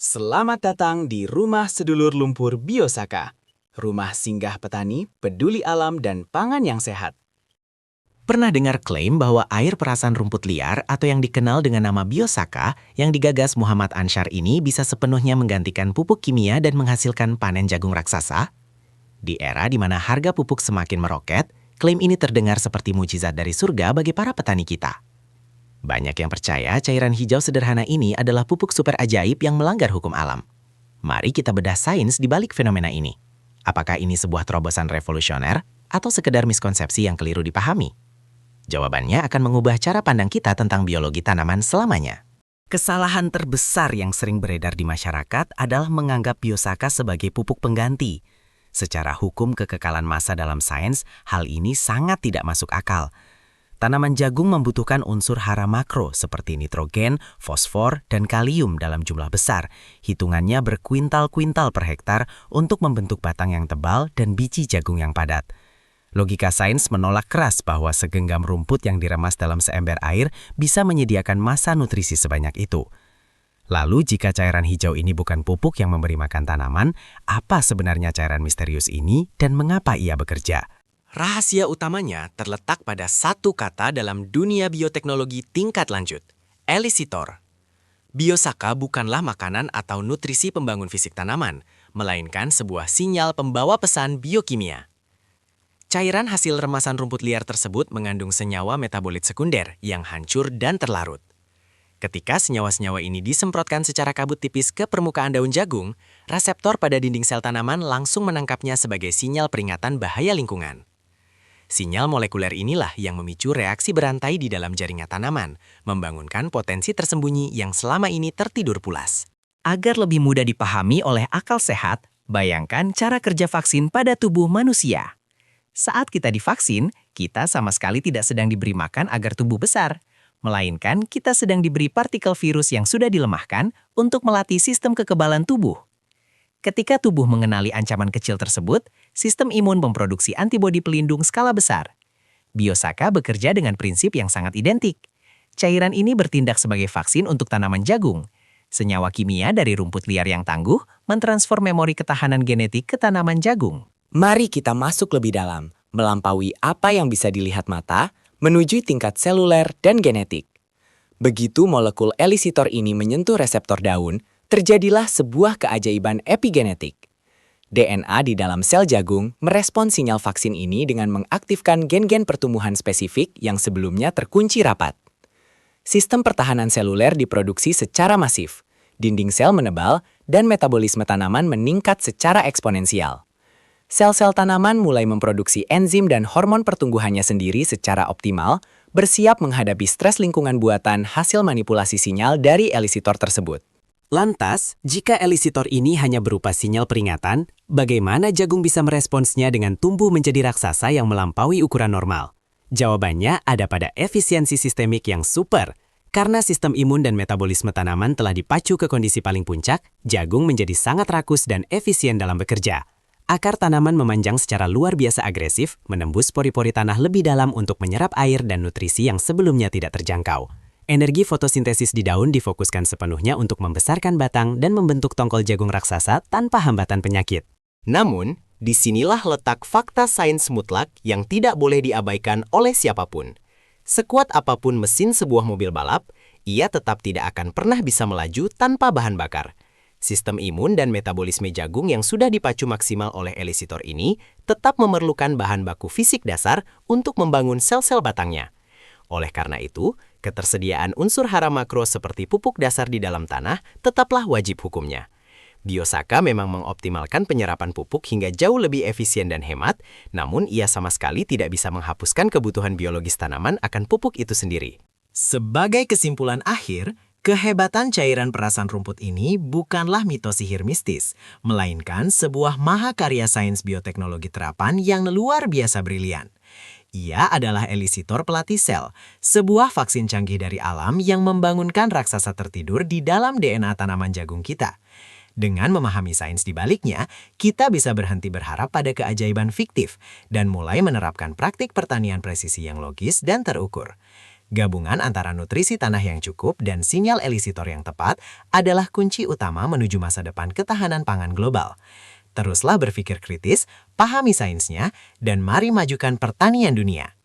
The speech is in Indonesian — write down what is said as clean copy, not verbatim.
Selamat datang di Rumah Sedulur Lumpur Biosaka, rumah singgah petani, peduli alam, dan pangan yang sehat. Pernah dengar klaim bahwa air perasan rumput liar atau yang dikenal dengan nama Biosaka yang digagas Muhammad Ansyar ini bisa sepenuhnya menggantikan pupuk kimia dan menghasilkan panen jagung raksasa? Di era di mana harga pupuk semakin meroket, klaim ini terdengar seperti mujizat dari surga bagi para petani kita. Banyak yang percaya cairan hijau sederhana ini adalah pupuk super ajaib yang melanggar hukum alam. Mari kita bedah sains di balik fenomena ini. Apakah ini sebuah terobosan revolusioner atau sekedar miskonsepsi yang keliru dipahami? Jawabannya akan mengubah cara pandang kita tentang biologi tanaman selamanya. Kesalahan terbesar yang sering beredar di masyarakat adalah menganggap Biosaka sebagai pupuk pengganti. Secara hukum kekekalan massa dalam sains, hal ini sangat tidak masuk akal. Tanaman jagung membutuhkan unsur hara makro seperti nitrogen, fosfor, dan kalium dalam jumlah besar. Hitungannya berkuintal-kuintal per hektar untuk membentuk batang yang tebal dan biji jagung yang padat. Logika sains menolak keras bahwa segenggam rumput yang diremas dalam seember air bisa menyediakan massa nutrisi sebanyak itu. Lalu jika cairan hijau ini bukan pupuk yang memberi makan tanaman, apa sebenarnya cairan misterius ini dan mengapa ia bekerja? Rahasia utamanya terletak pada satu kata dalam dunia bioteknologi tingkat lanjut, elisitor. Biosaka bukanlah makanan atau nutrisi pembangun fisik tanaman, melainkan sebuah sinyal pembawa pesan biokimia. Cairan hasil remasan rumput liar tersebut mengandung senyawa metabolit sekunder yang hancur dan terlarut. Ketika senyawa-senyawa ini disemprotkan secara kabut tipis ke permukaan daun jagung, reseptor pada dinding sel tanaman langsung menangkapnya sebagai sinyal peringatan bahaya lingkungan. Sinyal molekuler inilah yang memicu reaksi berantai di dalam jaringan tanaman, membangunkan potensi tersembunyi yang selama ini tertidur pulas. Agar lebih mudah dipahami oleh akal sehat, bayangkan cara kerja vaksin pada tubuh manusia. Saat kita divaksin, kita sama sekali tidak sedang diberi makan agar tubuh besar, melainkan kita sedang diberi partikel virus yang sudah dilemahkan untuk melatih sistem kekebalan tubuh. Ketika tubuh mengenali ancaman kecil tersebut, sistem imun memproduksi antibodi pelindung skala besar. Biosaka bekerja dengan prinsip yang sangat identik. Cairan ini bertindak sebagai vaksin untuk tanaman jagung. Senyawa kimia dari rumput liar yang tangguh mentransfer memori ketahanan genetik ke tanaman jagung. Mari kita masuk lebih dalam, melampaui apa yang bisa dilihat mata, menuju tingkat seluler dan genetik. Begitu molekul elisitor ini menyentuh reseptor daun, terjadilah sebuah keajaiban epigenetik. DNA di dalam sel jagung merespons sinyal vaksin ini dengan mengaktifkan gen-gen pertumbuhan spesifik yang sebelumnya terkunci rapat. Sistem pertahanan seluler diproduksi secara masif, dinding sel menebal, dan metabolisme tanaman meningkat secara eksponensial. Sel-sel tanaman mulai memproduksi enzim dan hormon pertumbuhannya sendiri secara optimal, bersiap menghadapi stres lingkungan buatan hasil manipulasi sinyal dari elisitor tersebut. Lantas, jika elisitor ini hanya berupa sinyal peringatan, bagaimana jagung bisa meresponsnya dengan tumbuh menjadi raksasa yang melampaui ukuran normal? Jawabannya ada pada efisiensi sistemik yang super. Karena sistem imun dan metabolisme tanaman telah dipacu ke kondisi paling puncak, jagung menjadi sangat rakus dan efisien dalam bekerja. Akar tanaman memanjang secara luar biasa agresif, menembus pori-pori tanah lebih dalam untuk menyerap air dan nutrisi yang sebelumnya tidak terjangkau. Energi fotosintesis di daun difokuskan sepenuhnya untuk membesarkan batang dan membentuk tongkol jagung raksasa tanpa hambatan penyakit. Namun, disinilah letak fakta sains mutlak yang tidak boleh diabaikan oleh siapapun. Sekuat apapun mesin sebuah mobil balap, ia tetap tidak akan pernah bisa melaju tanpa bahan bakar. Sistem imun dan metabolisme jagung yang sudah dipacu maksimal oleh elisitor ini tetap memerlukan bahan baku fisik dasar untuk membangun sel-sel batangnya. Oleh karena itu, ketersediaan unsur hara makro seperti pupuk dasar di dalam tanah tetaplah wajib hukumnya. Biosaka memang mengoptimalkan penyerapan pupuk hingga jauh lebih efisien dan hemat, namun ia sama sekali tidak bisa menghapuskan kebutuhan biologis tanaman akan pupuk itu sendiri. Sebagai kesimpulan akhir, kehebatan cairan perasan rumput ini bukanlah mitos sihir mistis, melainkan sebuah mahakarya sains bioteknologi terapan yang luar biasa brilian. Ia adalah elisitor pelatih sel, sebuah vaksin canggih dari alam yang membangunkan raksasa tertidur di dalam DNA tanaman jagung kita. Dengan memahami sains di baliknya, kita bisa berhenti berharap pada keajaiban fiktif dan mulai menerapkan praktik pertanian presisi yang logis dan terukur. Gabungan antara nutrisi tanah yang cukup dan sinyal elisitor yang tepat adalah kunci utama menuju masa depan ketahanan pangan global. Teruslah berpikir kritis, pahami sainsnya, dan mari majukan pertanian dunia.